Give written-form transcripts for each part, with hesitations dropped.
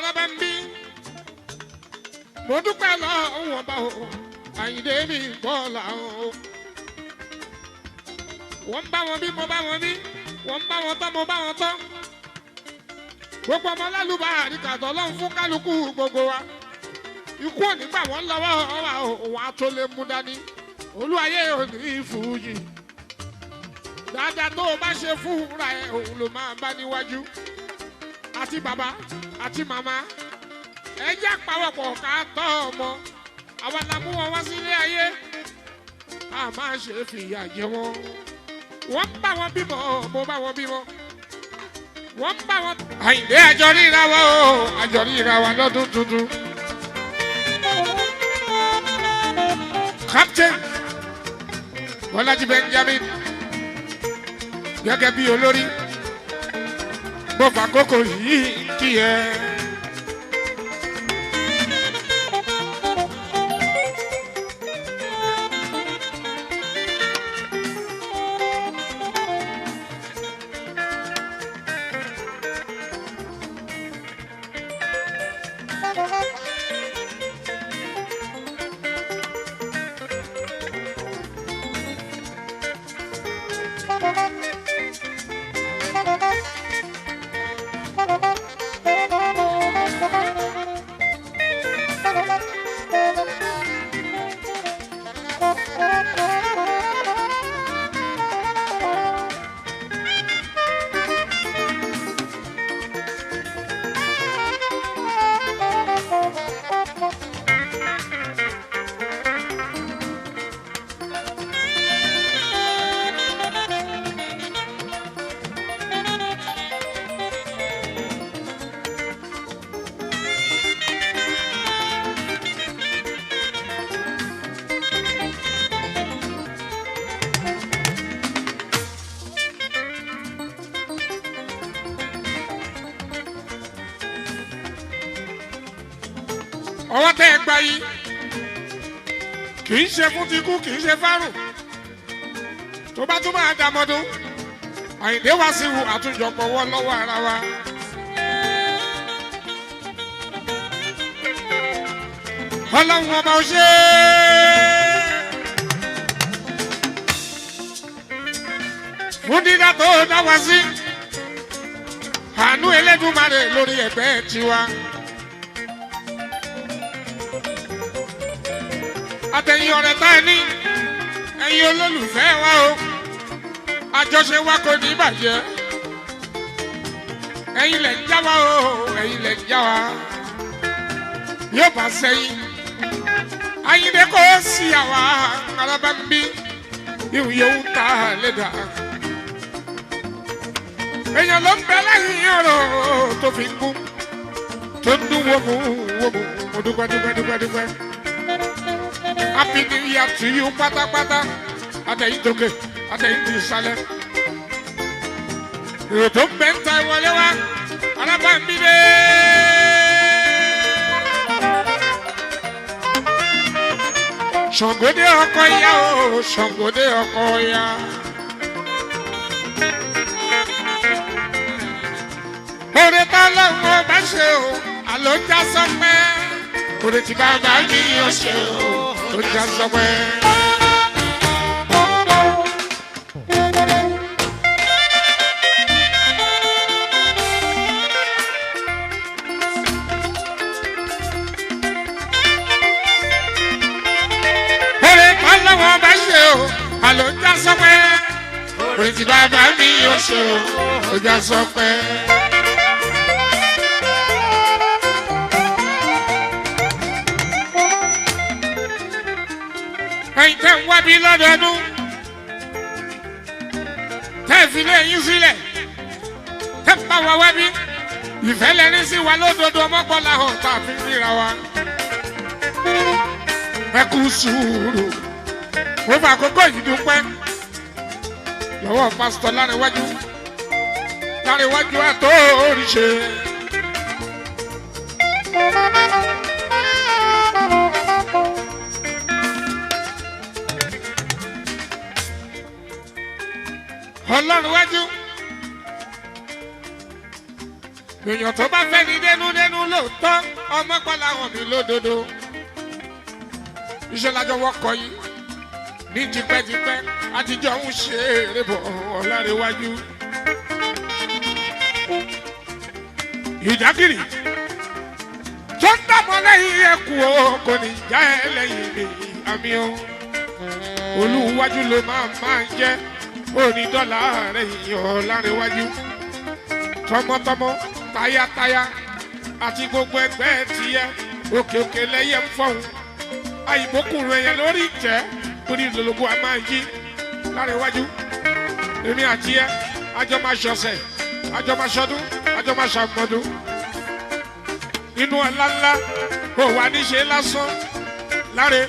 alábàmbí mo dúpẹ́ lọ́wọ́ bá o Àyìndé mi bọ́ọ̀là o wọ́n bá wọn bí mo bá wọn bí wọ́n bá wọn tán mo bá wọn tán gbogbo ọmọ lálùbá àríkàtọ̀ lọ́n fún kálukú gbogbo wa ikú ò ní gbà wọ́n lọ́wọ́ wa òun á tó lè mú dání olúwayé ò ní fújì dáadáa tó o bá ṣe fúnra ẹ òun ló máa bá níwájú àti bàbá àti màmá ẹ jẹ́ àpawọ̀pọ̀ ká tọ́ ọmọ àwa la mú wọn wá sílé ayé a máa ṣe fìyà jẹ wọn wọ́n bá wọn bímọ mo bá wọn bímọ wọ́n bá wọn. Àyìndé àjọ ríra wa o àjọ ríra wa lọ́dún tuntun. Captain Bọ́lájí Benjamin gẹ́gẹ́ bí olórí mo fàkókò yìí kí ẹ. Ọwọ́ tẹ́ ẹ gbá yìí kì í ṣe fún tikú kì í ṣe fárùn tó bá tún máa dàmọ́dún Àyìndé Wasiu àtúnjọpọ̀ wọ́ lọ́wọ́ ara wa. Ọlọ́run ọba ò ṣe fún dídá tó dá wa sí àánú Elédùmarè lórí ẹ̀gbẹ́ tiwa. Àtẹ̀yìn ọ̀rẹ́ tá ẹ ní ẹ̀yin olólùfẹ́ wa o àjọṣe wa kò ní bàjẹ́ ẹ̀yin lẹ̀ ń já wa o ẹ̀yin lẹ̀ ń já wa yóò bá sẹ́yìn Àyìndé kò sí àwa alábàmbí ìhùn yòówù tá a lè dà èèyàn ló ń bẹ lẹ́yìn ọ̀rọ̀ tó fi kú tó ń dún wọ́mù wọ́mù mo dúpẹ́ dúpẹ́ dúpẹ́ dúpẹ́. Happy New Year to you, pátápátá. Àtẹ̀yìn tókè, àtẹ̀yìn tí ìsàlẹ̀. Èrò tó ń bẹ ń ta ìwọlé wa, alábàmbí dé. Ṣàngódé ọkọ ìyá o, Ṣàngódé ọkọ ìyá. Oore tá lọ́wọ́ bá ṣe o, àlọ́ já sọ́pẹ́. Oore tí bàbá mi yóò ṣe o. Ó já sọpẹ́. Oore kan lọ́wọ́ bá ṣe o, àlọ́ já sọpẹ́. Oore tí bàbá mi yóò ṣe o, ó já sọpẹ́. Ẹ̀yin tẹ́ ń wá bí lọ́dọọdún tẹ́ fi lé yín sílẹ̀ tẹ́ ń bá wa wá bí ìfẹ́ lẹ́ni sí wa lódodo ọmọgbọ́lá hàn tá a fi ń ríra wa. Ẹ kú sùúrù ó fà àkókò yìí dúpẹ́ lọ́wọ́ pásítọ̀ Lárẹ̀wájú àtòríṣe. Ọlọ́run wájú èèyàn tó bá fẹ́ ní dénúdénú lóòótọ́ ọmọ pàlà hàn mí lódodo iṣẹ́ lájọ wọ́kọ̀ yìí ní tipẹ́tipẹ́ àtijọ́ ń ṣe eré bọ̀ ọ̀làríwájú. ìdákìrì tó ń dàmọ́ lẹ́yìn ẹ̀kú o kò ní já ẹ lẹ́yìn mi àmì o olúwájú ló máa jẹ́ onídọ́là rẹ̀ yìí ọ̀làríwájú tọmọtọmọ tayátayá àti gbogbo ẹgbẹ́ tiẹ̀ òkè òkè lẹ́yẹ ń fọ̀hún àyìnbókùnrin ẹ̀yẹ lórí ìtẹ́ torí ìlòlógó a máa yí láríwájú èmi àti ẹ àjọ máa ṣọ̀sẹ̀ àjọ máa ṣọdún àjọ máa ṣàmọ́dún inú ọ̀la ńlá kò wá níṣe lásán láre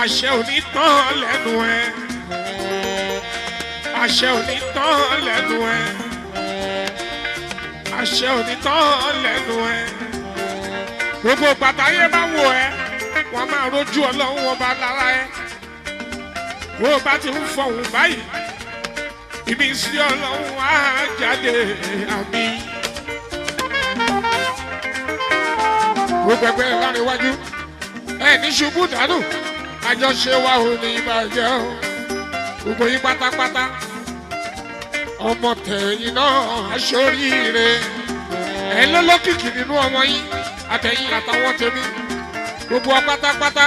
àṣẹ òní tán lẹ́nu ẹ àṣẹ òní tán lẹ́nu ẹ àṣẹ òní tán lẹ́nu ẹ gbogbo pàtàyé bá wò ẹ wọn máa rójú ọlọ́run wọn bá lára ẹ bó o bá ti ń fọhùn báyìí ìmísí ọlọ́run á jáde àmì. gbogbo ẹgbẹ́ láríwájú ẹ ní ṣubú dànù àjọṣe wa ò ní ìbàjẹ́ o gbogbo yín pátápátá ọmọ tẹ̀yìn náà aṣoríire ẹ lọ́lọ́kìkì nínú ọmọ yín àtẹ̀yìn àtàwọn tèmi gbogbo wa pátápátá.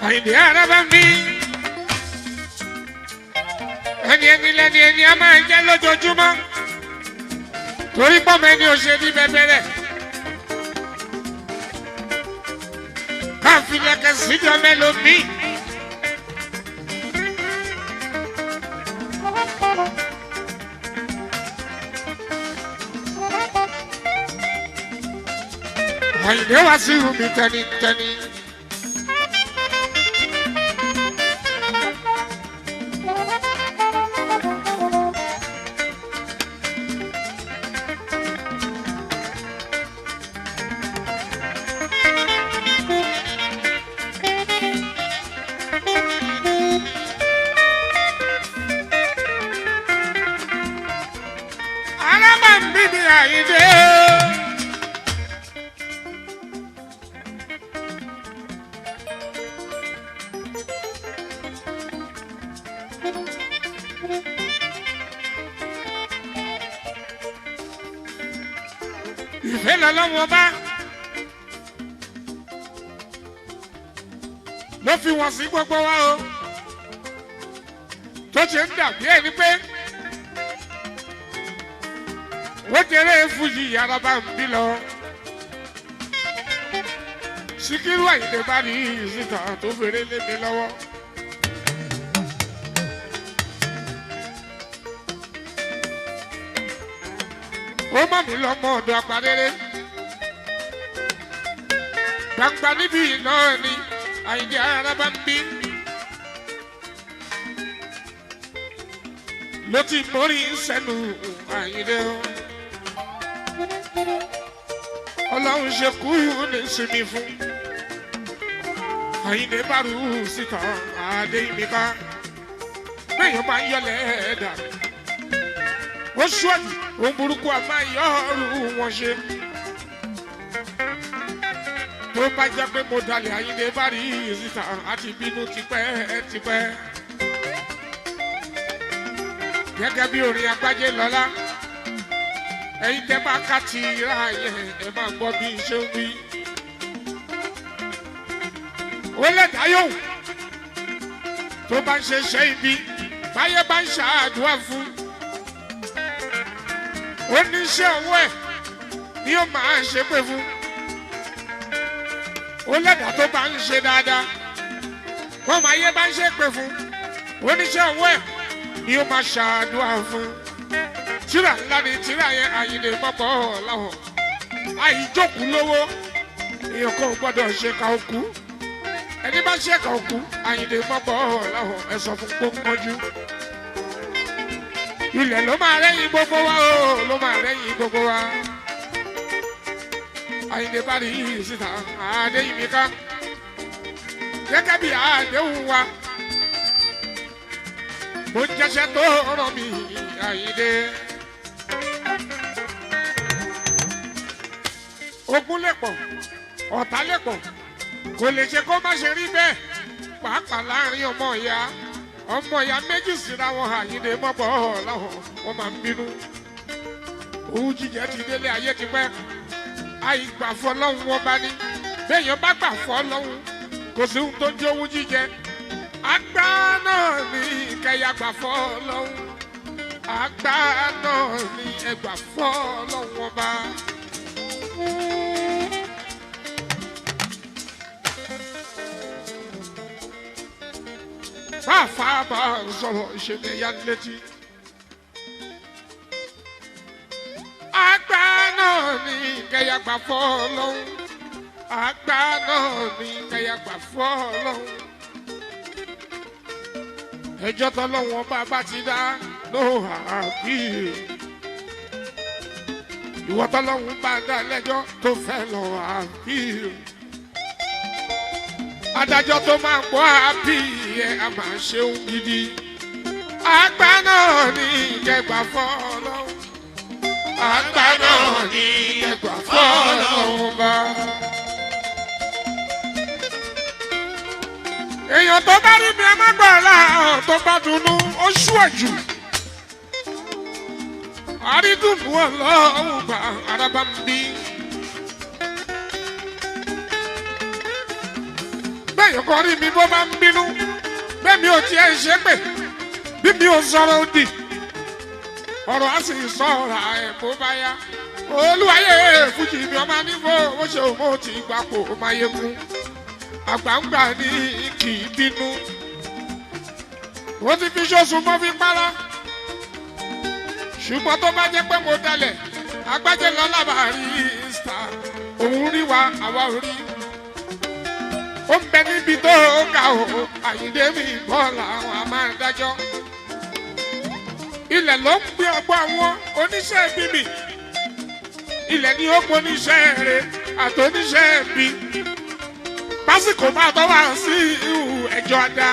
Àyìndé Araba ń bí ẹni lẹ́ni ẹni a máa ń jẹ́ lójoojúmọ́ torí pọ́mọ ẹni ò ṣe ní bẹ́bẹ́rẹ́ káfíńlẹ̀kẹ̀ síjọ́ mẹ́lòmíì. Àyìndé wá sí omi tẹnitẹni. Ìfẹ́ lọ́lọ́wọ́ bá ló fi wọ́n sí gbogbo wa o tó ṣe ń dàbí ẹni pé wọ́n jẹ́rẹ́ fújì Araba ń bí lọ Síkírù Àyìndé bá rí ìsìta tó fèrè lé mi lọ́wọ́. ó mọ̀ mí lọ́mọ ọ̀dọ̀ àpárẹ́rẹ́ gbangba níbí náà ni Àyìndé Araba ń bí ló ti mórí sẹ́nu Àyìndé o ọlọ́run ṣe kú ní sinmi fún Àyìndé bárù síta adé ìmíká bẹ́ẹ̀ máa ń yọlẹ̀ ẹ̀dá ó ṣọ́ọ̀dì òun burúkú a máa yọ ọrùn wọn ṣe tó bá jẹ́ pé mo dalẹ̀ Àyìndé bá rí ìsìta àti bínú tipẹ́tipẹ́ gẹ́gẹ́ bí orin Agbájé Lọ́lá ẹ̀yin tẹ́ bá ká ti ra yẹn ẹ máa gbọ́ bí iṣẹ́ ń wí. ó lè dáyọ̀ tó bá ń ṣe iṣẹ́ ibi báyé bá ń ṣàdúrà fún oníṣẹ́ owó ẹ̀ ni ó máa ṣe pé fún ó lẹ́dàá tó bá ń ṣe dáadáa wọ́n máa yé bá ń ṣe pé fún oníṣẹ́ owó ẹ̀ ni ó máa ṣàdúrà fún tíra ńlá ni tíra yẹn Àyìndé mọ́pọ̀ láwọn àìjókòó lówó èèyàn kan ò gbọ́dọ̀ ṣe ká òkú ẹni bá ṣe ká òkú Àyìndé mọ́pọ̀ láwọn ẹ sọ fún pọ́npọ́njú. ilẹ̀ ló máa rẹ́yìn gbogbo wa o ló máa rẹ́yìn gbogbo wa Àyìndé bari síta Adéyìnmíká gẹ́gẹ́ bí àdéhùn wa mo jẹ́sẹ́ tó rọ̀ mí Àyìndé. Ogun lè pọ̀ ọ̀tá lè pọ̀ kò lè ṣe kó má ṣe rí bẹ́ẹ̀ pàápàá láàrin ọmọ ìyá méjì síra wọn Àyìndé mọ́bọ̀ láwọn wọn máa ń bínú. Owú jíjẹ ti délé ayé ti pẹ́ àìgbà fọlọ́hún wọn bá ní béèyàn bá gbà fọlọ́hún kò sí ohun tó jẹ́ owú jíjẹ àgbà náà ní kẹyà gbà fọlọ́hún àgbà náà ní ẹgbà fọlọ́hún wọn bá. Fáfá bá sọ̀rọ̀ ìṣẹ̀lẹ̀ ya létí. Àgbà náà ní kẹyà gbà fọlọ́hún àgbà náà ní kẹyà gbà fọlọ́hún. Ẹjọ́ tọ́lọ́wọ́n bá ti dá ló àbí. Ìwọ tọ́lọ́hún bá dá lẹ́jọ́ tó fẹ́ lọ àbí. Adájọ́ tó máa ń gbọ́ àbí ẹ̀ a máa ṣe ohun gidi. Àgbà náà ní kẹgbà fọlọ́hún àgbà náà ní kẹgbà fọlọ́hún bá. Èèyàn tó bá rí mi ẹ má gbà láàárọ̀ tó bá dunnú ó ṣú ẹ̀jù. Àrídùnnú ọlọ́run bá araba ń bí. Bẹ́ẹ̀yàn kan rí mi bó bá ń bínú bẹ́ẹ̀ mi ò tiẹ̀ ń ṣe pé bí mi ò sọ̀rọ̀ òdì ọ̀rọ̀ á sì sọ̀rọ̀ ẹ̀ bó bá yá. Olúwayé fújì mi ọmọ nígbò ó ṣe òun ó ti gbapò ó máa yẹ kú. Àgbàǹgbà ní kì í bínú. Wọ́n ti fi ṣoṣù mọ́ fi para. Ṣùgbọ́n tó bá jẹ́ pé mo dalẹ̀, agbájẹ́ lọ lábàárí ìsà. Òun rí wa, àwa ò rí. Ó ń bẹ níbi tó ga o, Àyìndé mi bọ́ làwọn a máa dájọ́. Ilẹ̀ ló ń gbé ọgbọ́n àwọn oníṣẹ́ ibi mi. Ilẹ̀ ni ó pọ̀ oníṣẹ́ rẹ̀ àtòníṣẹ́ ibi. Pásìkò máa tọ́ wá sí ihò ẹjọ́ adá.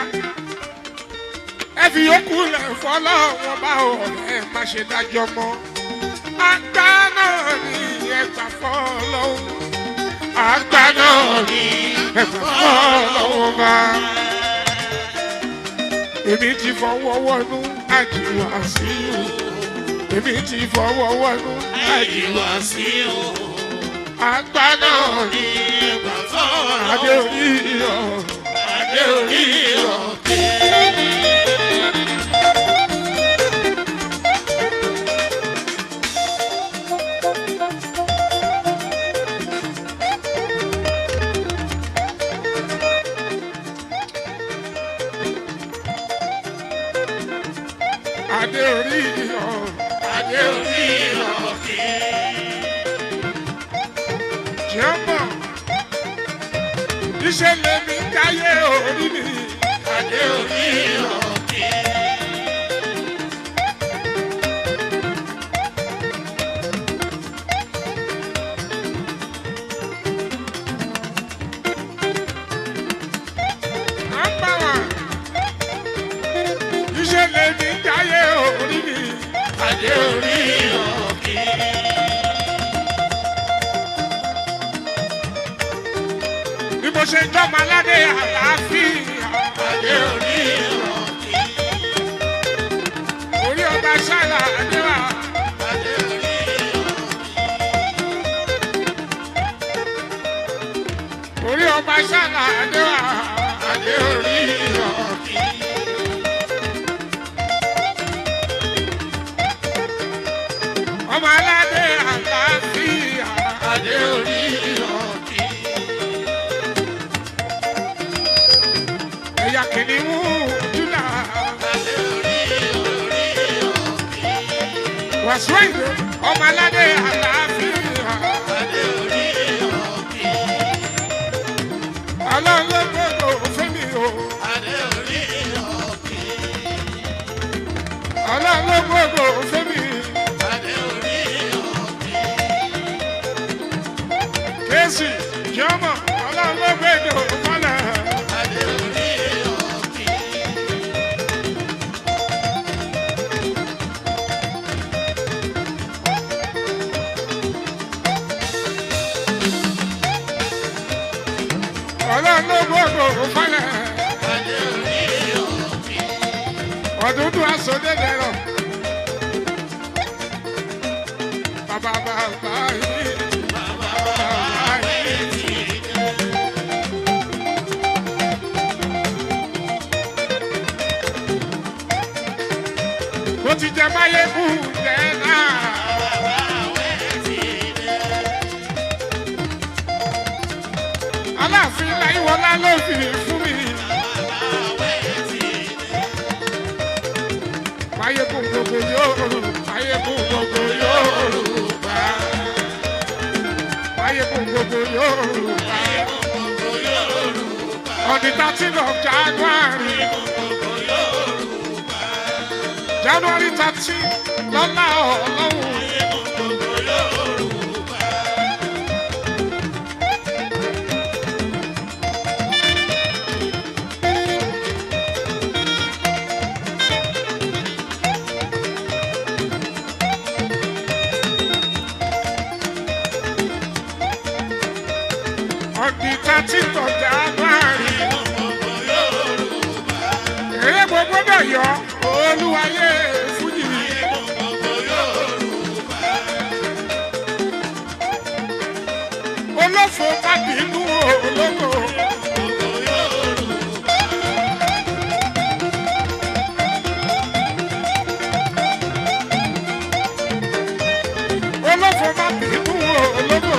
Ẹ fi yókù lẹ̀ fọlọ́wọ́n bá ọ̀rẹ́ má ṣe dájọ́ mọ́. Àgbà náà ní ẹgbà fọlọ́wọ́. Àgbà náà ní ẹgbà fọlọ́wọ́n bá. Èmi ti fọwọ́ wọnú àjìwà sí ihò. Èmi ti fọwọ́ wọnú àjìwà sí ihò. Àgbà náà ní ẹgbà fọlọ́wọ́. Adé orí iyọ̀, adé orí iyọ̀ kéé. Adé orí iyọ̀, adé orí iyọ̀ kéé. Jẹ́mọ̀, iṣẹ́ lèmi káyé orí mi. Adé orí iyọ̀ kéé. Iṣẹ́ lèmi káyé orí mi. Adé orí iyọ̀ kéé. Bí mo ṣe jọ́mọ aládé àlàáfíà. Adé orí iyọ̀ kéé. Orí ọba ṣáàlà àdéhà. Adé orí iyọ̀ kéé. Orí ọba ṣáàlà àdéhà. Adé orí iyọ̀ kéé. Ọmọ aládé àlàáfíà. Adé orí iyọ̀ kéé. Ẹ̀yà kìnìún Júdà. Adé orí iyọ̀ kéé. Wàsíù Àyìndé ọmọ aládé àlàáfíà. Adé orí iyọ̀ kéé. Ọlọ́run ló gbogbo fún mi o. Adé orí iyọ̀ kéé. Ọlọ́run ló gbogbo fún mi. Adé orí iyọ̀ kéé. jẹ́ ọmọ ọlọ́run ló gbé èdè òkúlẹ̀. ọlọ́run ló gbé èdè òkúlẹ̀. ọdún tó aṣọ dédé rọ. bàbá bàbá yìí. Mo ti jẹ Máyégún jẹ náà. Aláàfin Láyíwọlá ló fi fún mi. Máyégún gbogbo Yorùbá. Máyégún gbogbo Yorùbá. Máyégún gbogbo Yorùbá. On the 13th of January. January 13, lọ́lá ọlọ́run. On the 13th of January. Èrè gbogbo náà yọ olúwayé fújì. Olófò kábí inú ológo. Olófò kábí inú ológo.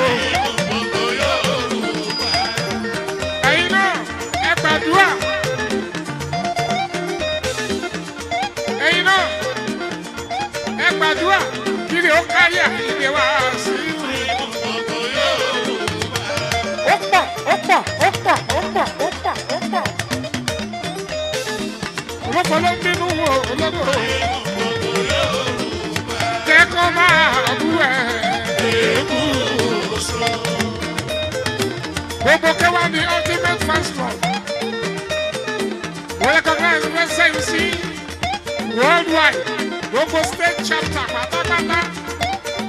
Ẹ̀yin náà ẹ gbàdúrà. Ẹ̀yin náà ẹ gbàdúrà kiri ó káyà ìdè wá sí i. Ó pọ̀ ó pọ̀ ó pọ̀ ó pọ̀ ó pọ̀ ó pọ̀. Olóko ló ń bínú ológo. Kẹ́kọ̀ọ́ máa bú ẹ̀. Gbogbo kẹwàá ni ultimate fans club. Wọ́n yẹ kọ́kọ́ ẹ̀ ń fẹ́ sẹ́yìn sí. Worldwide, gbogbo state chapter pátápátá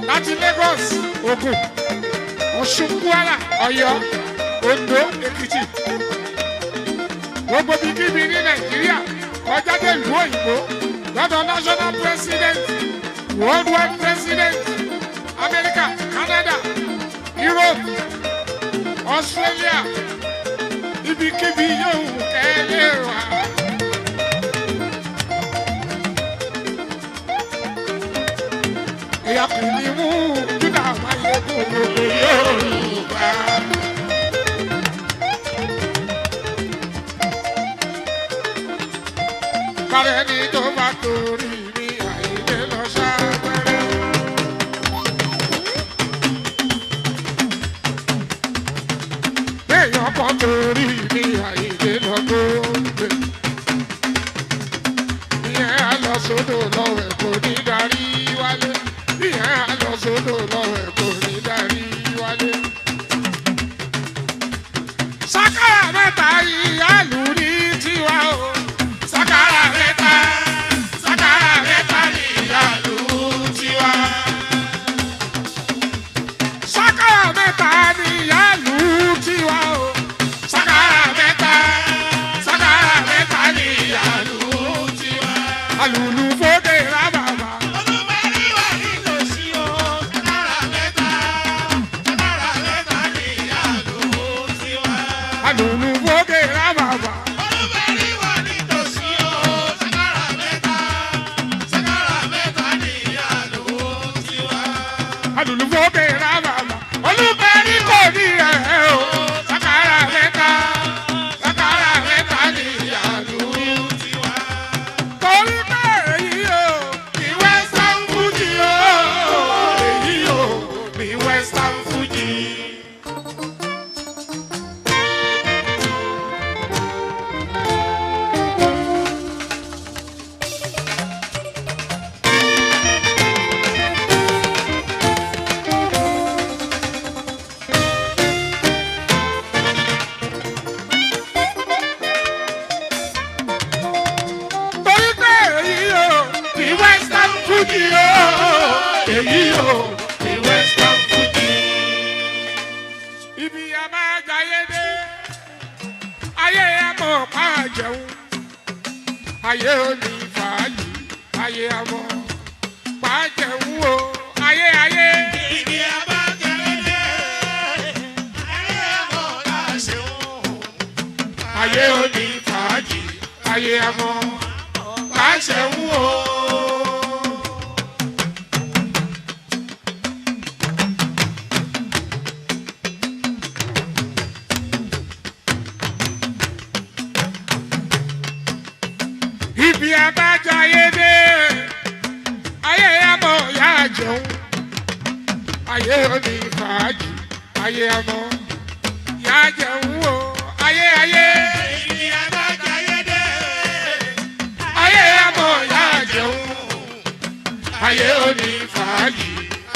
láti Lagos, Ògùn, Ọ̀ṣun, Kwara, Ọ̀yọ́, Oǹdó, Èkìtì. Gbogbo bíkíbi ní Nàìjíríà kọjá dé ìlú òyìnbó lọ́dọ̀ national president, worldwide president, America, Canada, Europe, Australia, ibikíbi yóò kẹ́lẹ́ wá. Ẹ̀yà kìíní mú Júdà Máyégún gbogbo Yorùbá. Kárẹ́ ni tó bá torí mi àìlè lọ ṣàpẹrẹ. Béèyàn kan torí mi àìlè lọ tó gbé. Ìyẹn á lọ sódò lọ́wọ́ ẹ̀ kò ní darí wálé. Ìyẹn á lọ sódò lọ́wọ́ ẹ̀ kò ní darí wálé. Sákàrà mẹ́ta ìyá lù ní tiwa o. Sákàrà mẹ́ta ní ìyá lù tiwa. Sákàrà mẹ́ta ní ìyá lù tiwa o. Sákàrà mẹ́ta ní ìyá lù tiwa. Alùlù fòdè rábàbà. Alùlù ibi abájáyé dé ayé amọ̀ pa jẹun ayé òní fàájì ayé amọ̀ pa jẹun o ayé ayé. Ibi abájáyé dé ayé amọ̀ pa jẹun. Ayé òní fàájì ayé amọ̀ pa jẹun o. Ibi abájáyé dé ayé amọ̀ yá jẹun ayé òní fàájì ayé amọ̀ yá jẹun o ayé ayé. Ibi abájáyé dé Ayé amọ̀ yá jẹun ayé òní fàájì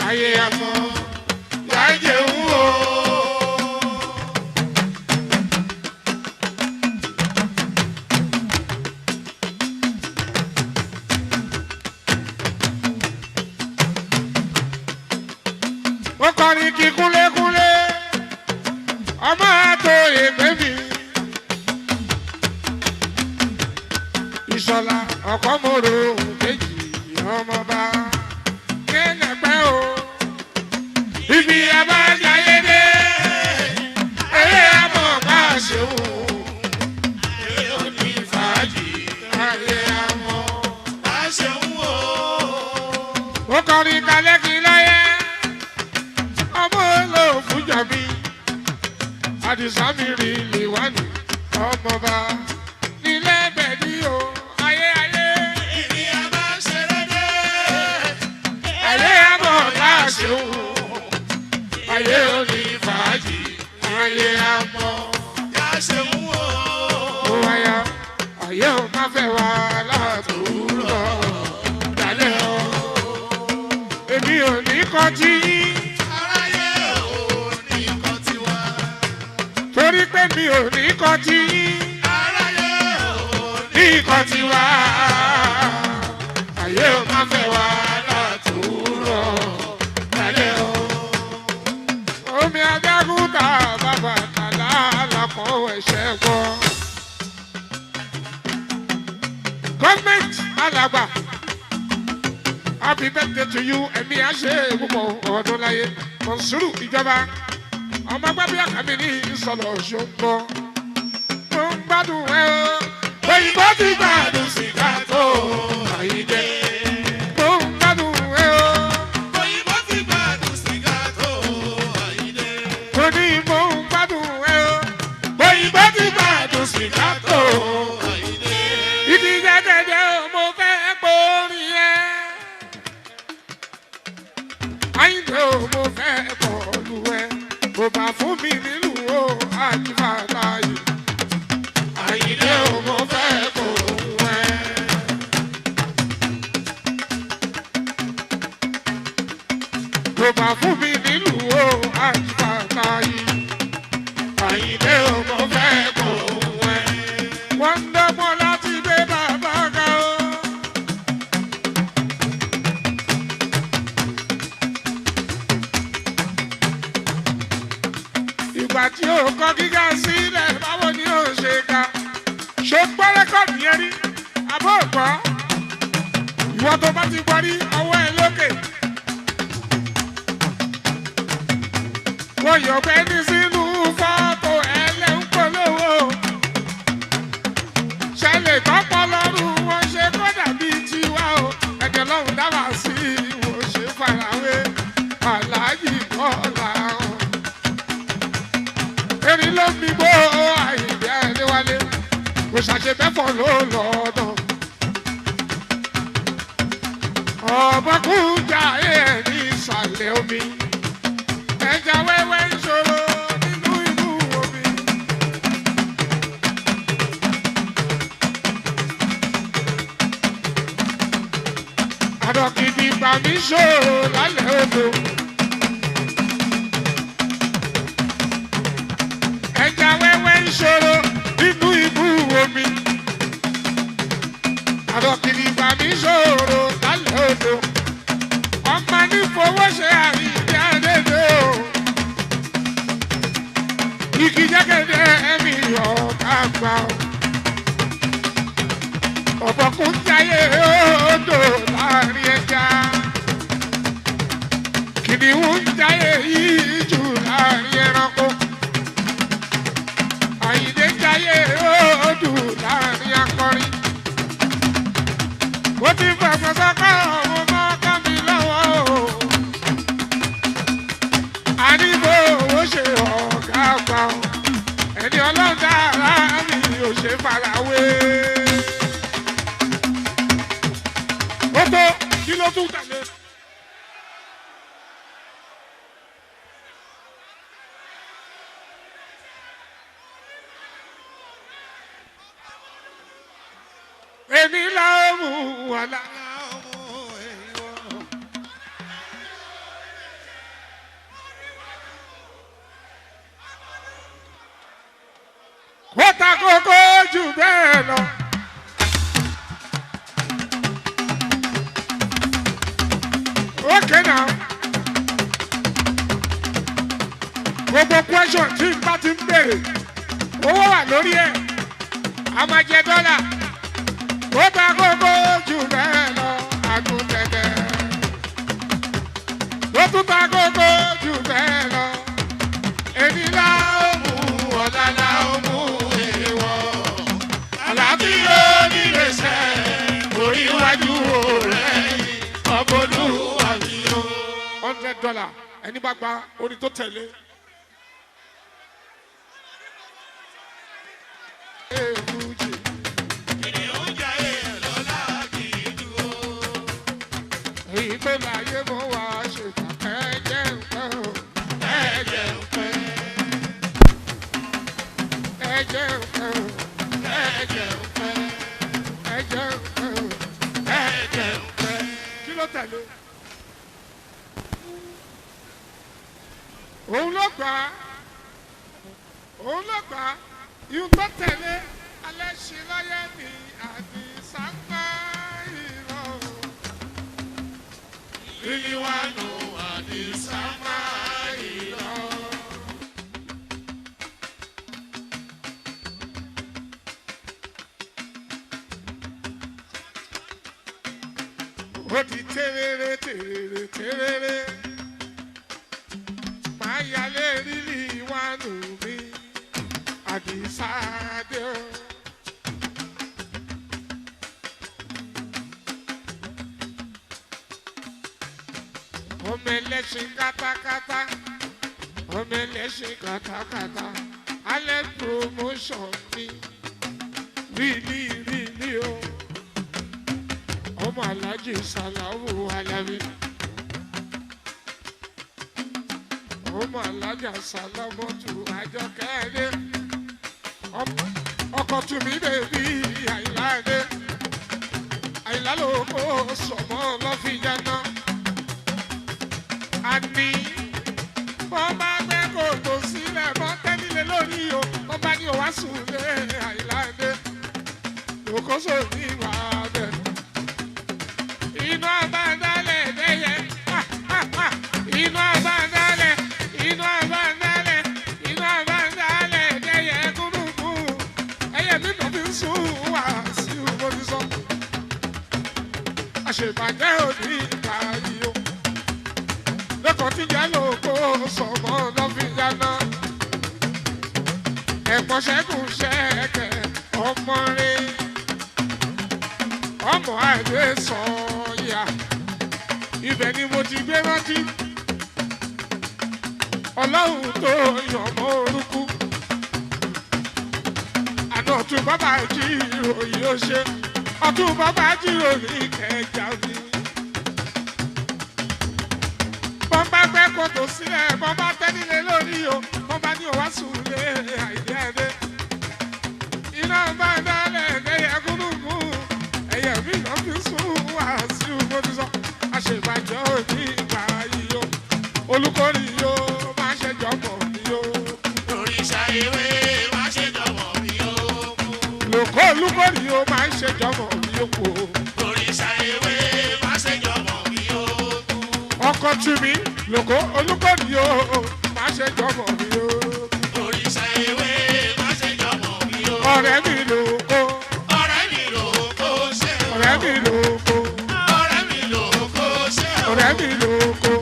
ayé amọ̀ yá jẹun o. Mo kọrin kí kúlékúlé ọmọ àtò ègbé mi. Ìṣọ̀lá ọkọ mòrò kejì ọmọba kẹ́nẹ̀pẹ́ o. Ibi abájáyé dé ayé amọ̀ bá ṣeun ayé òní fàájì ayé amọ̀ pa jẹun o. ó kọrin kalẹ́ kí láyé ọmọ olóòfù jàbí àdìsá mi rí lìwánì ọmọba nílẹ̀ bẹ̀ẹ́dì o ayé ayé. Ibi abáṣeré dé Ayé amọ̀ bá ṣeun ayé òní fàájì ayé amọ̀ pa jẹun o. ó wáyà ayé ò má fẹ́ wá látòwúrọ̀ dalẹ́ o. Èmi ò ní kọ́ tí yín Aráyé ò ní nǹkan tiwa. torí pé mi ò ní kọ́ tí yín Aráyé ò ní kọ́ tí wá. Ayé ò má fẹ́ wá látòwúrọ̀ dalẹ́ o. Omi adágún ta bàbá kàlá lápọ̀ ẹ̀ṣẹ̀ gbọ́. Gọ́ọ̀mẹ̀ntì alàgbà happy birthday to you ẹ̀mí àṣẹ púpọ̀ ọdún láyé Mọ̀nsúrù ìjọba ọmọ gbàgbé àkàmì ní ìsọ̀lọ̀ ṣòǹgbọ́. Mo ń gbádùn ẹ o òyìnbó ti gbádùn sìgá tó àyíjẹ. Mo ń gbádùn ẹ o òyìnbó ti gbádùn sìgá tó Àyìndé. mo ní mo ń gbádùn ẹ o òyìnbó ti gbádùn sìgá tó. Àyìndé. Ìdí jẹ́gẹ́dẹ́ o mo fẹ́ gbórí ẹ. Àyìndé o mo fẹ́ bọ̀lù ẹ. Kò bá fún mi nínú o àjíbàtà yìí. Àyìndé o mo fẹ́ bọ̀lù ẹ. Kò bá fún mi nínú o àjíbàtà yìí. Àyìndé o mo fẹ́ bọ̀lù ẹ. Wọ́n ń dọ́gbọ́n láti gbé bàbá ga o. Ìgbà tí o kọ gíga sílẹ̀ báwo ni o ṣe ga? Ṣé gbọ́ rẹ́kọ̀dù yẹn rí? Àbọ̀ ògbọ́? Ìwọ tó bá ti gbọ́ rí ọwọ́ ẹ lókè. Wọ́n yọ̀ bẹ́ẹ̀ ní sínú fọ́tò ẹlẹ́ńpolówó. Ṣẹlẹ̀ tọ́pọ̀ lọ́rùn wọn ṣe kó dàbí tiwa o. Ẹ̀jẹ̀ lọ́run dábà sí ìwò ṣe farawé. Àlájì Bọ́lá o. Erin ló mi gbó Àyìndé Adéwálé. Kò ṣàṣebẹ́fọ̀ ló lọ́dọ̀. Ọ̀bọ̀kúnjà ẹ̀ ní ìsàlẹ̀ omi. Ẹja wẹ́wẹ́ ń ṣòro nínú inú omi. Àdọ̀kìdì gbà mí ṣòro lálẹ́ odò. Ẹja wẹ́wẹ́ ń ṣòro nínú ibú omi. Àdọ̀kìdì gbà mí ṣòro lálẹ́ odò. Ọmọ ní fowó ṣe Àyìndé Adédè o. igi jẹ́gẹ́dẹ́ ẹ̀mí ọ̀gá gbà ọ́. ọ̀bọ̀kún jayé odò láàrin ẹja. kìnìún jayé ìjù láàrin ẹranko. àyìndé jayé odò láàrin akọrin. mo ti fẹ̀fẹ̀ sọ́kọ̀ ọmọ mọ́kàn mi lọ́wọ́ o. àníbò ó ṣe ọ̀gá àgbà o. ẹni ọlọ́run dára mi ò ṣe farawé. ó tó kí ló tún tẹ̀lé. èmi làwọn mú wàhálà. ó ta kókó jù bẹ́ẹ̀ lọ. okay now. gbogbo question tí n bá ti ń béèrè owó wà lórí ẹ̀ a máa jẹ dọ́là. ó ta kókó jù bẹ́ẹ̀ lọ àgùntẹ̀tẹ̀. ó tún ta kókó jù bẹ́ẹ̀ lọ. èmi la ó mú ọ̀la la ó mú èèwọ̀. àlàáfíà nílé sẹ́ orí iwájú rẹ̀ ọbọlúwa mi o. $100 ẹni bá gba orin tó tẹ̀lé. èyí tó láyé mọ́ wá ṣe kà ẹ̀jẹ̀ ń pẹ́ o. ẹ̀jẹ̀ ń pẹ́. ẹ̀jẹ̀ ń pẹ́ o. ẹ̀jẹ̀ ń pẹ́. ẹ̀jẹ̀ ń pẹ́ o. ẹ̀jẹ̀ ń pẹ́. kí ló tẹ̀lé? òun ló gbà á. òun ló gbà á. ihun tó tẹ̀lé alẹ́ ṣe láyé ní àdìsá ńlá ìlọ. Iliwanu adisama ilo. Ó ti tẹ́rẹ́rẹ́ tẹ́rẹ́rẹ́ tẹ́rẹ́rẹ́. Máa yálé rírí wánú mi, àdìsá dé o. Ọmọ ẹlẹ́sìn kátákátá, ọmọ ẹlẹ́sìn kátákátá, alẹ́ promotion mi, rílí o. Ọmọ Aláàjì Sàláwù Alábí, ọmọ Aláàjà Sàlámọ́tù Àjọkẹ́ ọkọ̀ tún mi bèbí Àyìnlá Àyìnlá ló kó sọ̀mọ́ lọ́fíjà náà. Àní bọ́n bá gbẹ́ kòtò sílẹ̀ bọ́n tẹ́lẹ̀ lórí o bọ́n bá ní o wá sùn lé Àyìnláde lókòso ní ìwà bẹ̀. Iná àbádálẹ̀ dẹ́yẹ iná àbádálẹ̀ iná àbádálẹ̀ iná àbádálẹ̀ dẹ́yẹ kúrúkú ẹyẹ mi kò fi ń sùn wá sí ìwọ́n sọ. Àṣebàjẹ́ òní ìgbà yìí o. Lẹ́kọ̀ọ́ tí ìyá ló kó sọ̀mọ́ lọ́ fi yáná. Ẹ̀pọ̀ ṣẹ́kùn ṣẹ́kẹ̀ ọmọ rẹ̀. Ọmọ àìlè sọ̀yà. Ibẹ̀ ni mo ti gbé rántí. Ọlọ́run tó yàn mọ́ orúkú. Àná ọ̀tún bàbá jírò yìí ó ṣe. Ọ̀tún bàbá jírò ní Ìkẹjà mi. Bọ́n bá gbẹ́ kòtò sílẹ̀, bọ́n bá tẹ́lẹ̀ lórí o, bọ́n bá ní o wá sùn lé Àyìndé Adé. Iná bá dálẹ̀ ẹ̀yẹ gúnúgú, ẹ̀yẹ mi náà fi sùn wá sí ìwọ́n sọ. Àṣebàjẹ́ òní ìgbà yìí o, olùkórè yìí o, máa ṣe jọmọ̀ mi o. Òrìṣà ewé má ṣe jọmọ̀ mi ó kú. Lòkó olùkórè yìí o, máa ṣe jọmọ̀ mi o kú. Òrìṣà ewé má ṣe jọmọ̀ mi ó kú. Ọkọ tù mí, lòkó olùkórè yìí o, máa ṣe jọmọ̀ mi o. Òrìṣà ọ̀rẹ́ mi lóko.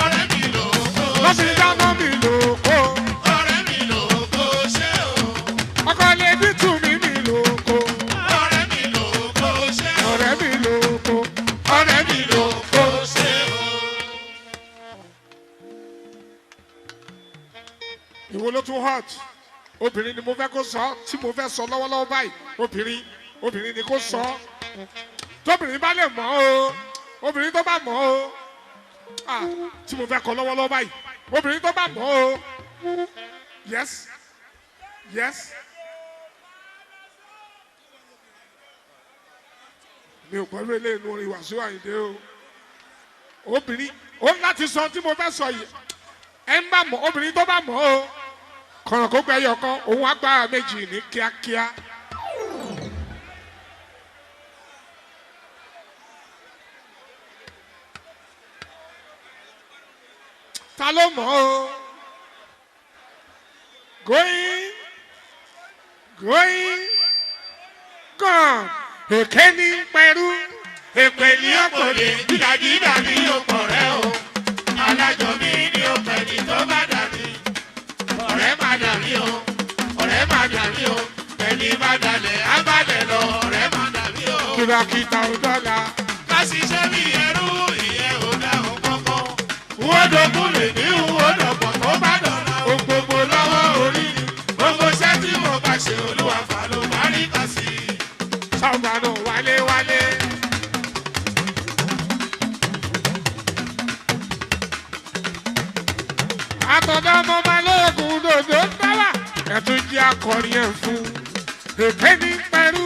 ọ̀rẹ́ mi lóko lọ́sìn ṣe dáná mi lóko. ọ̀rẹ́ mi lóko ṣe o. ọkọ lè bí tù mí mi lóko. ọ̀rẹ́ mi lóko ṣe o. ọ̀rẹ́ mi lóko. ọ̀rẹ́ mi lóko. ṣe o. ìwo ló tún hot obìnrin ni mo fẹ́ kó sọ tí mo fẹ́ sọ lọ́wọ́lọ́wọ́ báyìí obìnrin ni kó sọ tóbìnrin bá lè mọ̀ o obìnrin tó bá mọ̀ o tí mo fẹ́ kọ lọ́wọ́lọ́wọ́ báyìí obìnrin tó bá mọ̀ o yes mi ò pẹ̀lú eléyìí nu orin Wasiu Ayinde o obìnrin ó láti sọ tí mo fẹ́ sọ yìí ẹ ń bá mọ̀ obìnrin tó bá mọ̀ o kọ̀rọ̀ kó gbẹ yọ kan òun á gbá méjì ní kíákíá. ta ló mọ̀ o going gone èké ní pẹ̀rú èpè ní òpòlè dídàdídà ní òpò rẹ o. alájọ mi ní òpè ní tó bá dà mí. ọ̀rẹ́ má dà mí o. ọ̀rẹ́ má dà mí o. ẹni bá dalẹ̀ á balẹ̀ lọ. ọ̀rẹ́ má dà mí o. kìlọ̀kìtà ò dọ́là. ká ṣiṣẹ́ bí ẹrú ìyẹn ò dáhùn kọ́kọ́. wọ́n dogun lè ní wọ́n dọ̀pọ̀ tó bá dọ̀la. o gbogbo lọ́wọ́ orí ni. gbogbo iṣẹ́ tí mo bá ṣe olúwa fà ló má rí kà sí. sọ̀gbọ̀nù wálé. àtọ̀dọ̀ ọmọ balógun dòdò dáwà ẹ̀tún jẹ́ akọrin ẹ̀ fún èké ní pẹ̀rú.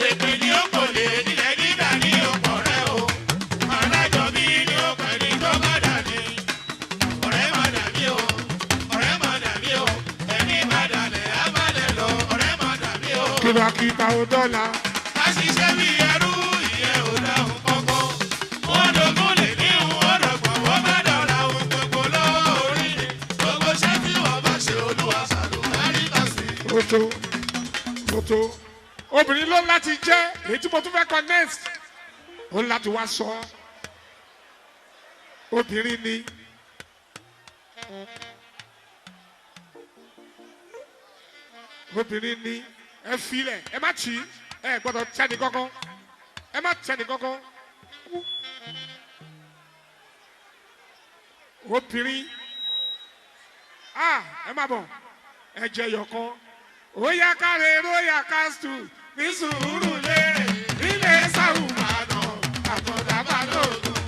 èpè ní òpòlè nílẹ̀ dídà ní òpò rẹ o. alájọ mi ní òpè ní tó bá dà mí. ọ̀rẹ́ má dà mí o. ọ̀rẹ́ má dà mí o. ẹni bá dalẹ̀ á balẹ̀ lọ. ọ̀rẹ́ má dà mí o. kìlọ̀kìtà ò dọ́là. ká ṣiṣẹ́ bí ẹrú ìyẹn ò dáhùn kọ́kọ́. wọ́n dogun lè ní wọ́n dọ̀pọ̀ wọ́n bá dọ̀la ohun gbogbo lọ́wọ́ orí ni. gbogbo iṣẹ́ tí wọ́n bá ṣe olúwa ṣàlùmárí kà sí. Oto obìnrin ló láti jẹ́ èyí tí mo tún fẹ́ kọ next ó láti wá sọ obìnrin ni ẹ filẹ̀ ẹ má tì í ẹ gbọ́dọ̀ tẹ́ni kankan ẹ má tẹ́ni kankan obìnrin ẹ má bọ̀ ẹ jẹ yọkan ó yá kárẹ̀ ló yá kásítù ní sùúrù lérè nílé sàrùmánà àtọ̀dá balógun.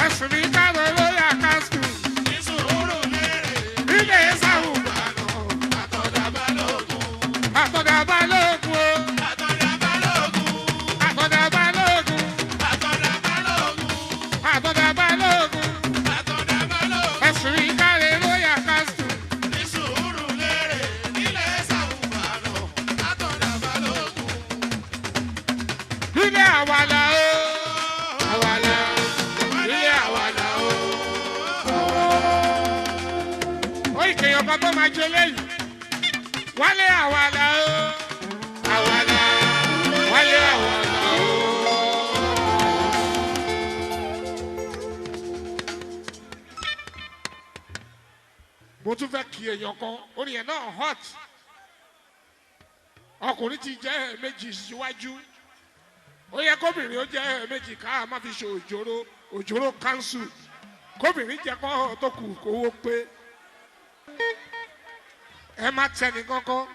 ẹ̀sùn ní kárẹ̀ ló yá kásítù ní sùúrù lérè nílé sàrùmánà àtọ̀dá balógun. àtọ̀dá balógun o. àtọ̀dá balógun. àtọ̀dá balógun. àtọ̀dá balógun. àtọ̀dá balógun. àtọ̀dá balógun. ẹ̀sùn ní kárẹ̀ ló yá kásítù. ní sùúrù lérè nílé sàrùmánà àtọ̀dá balógun. nílé àwàlà o. àwàlà nílé àwàlà o. ó ìkẹyàn kan tó máa jẹ lẹ́yìn wálé àwàlà o. àwàlà wálé àwàlà o. mo tún fẹ́ kí èèyàn kan orin yẹn náà hot ọkùnrin ti jẹ́ méjì síwájú ó yẹ kóbìnrin ó jẹ́ méjì ká má fi ṣe òjòrò kánsù kóbìnrin jẹ́ kọ́ tó kù kówó pé ẹ má tẹni kankan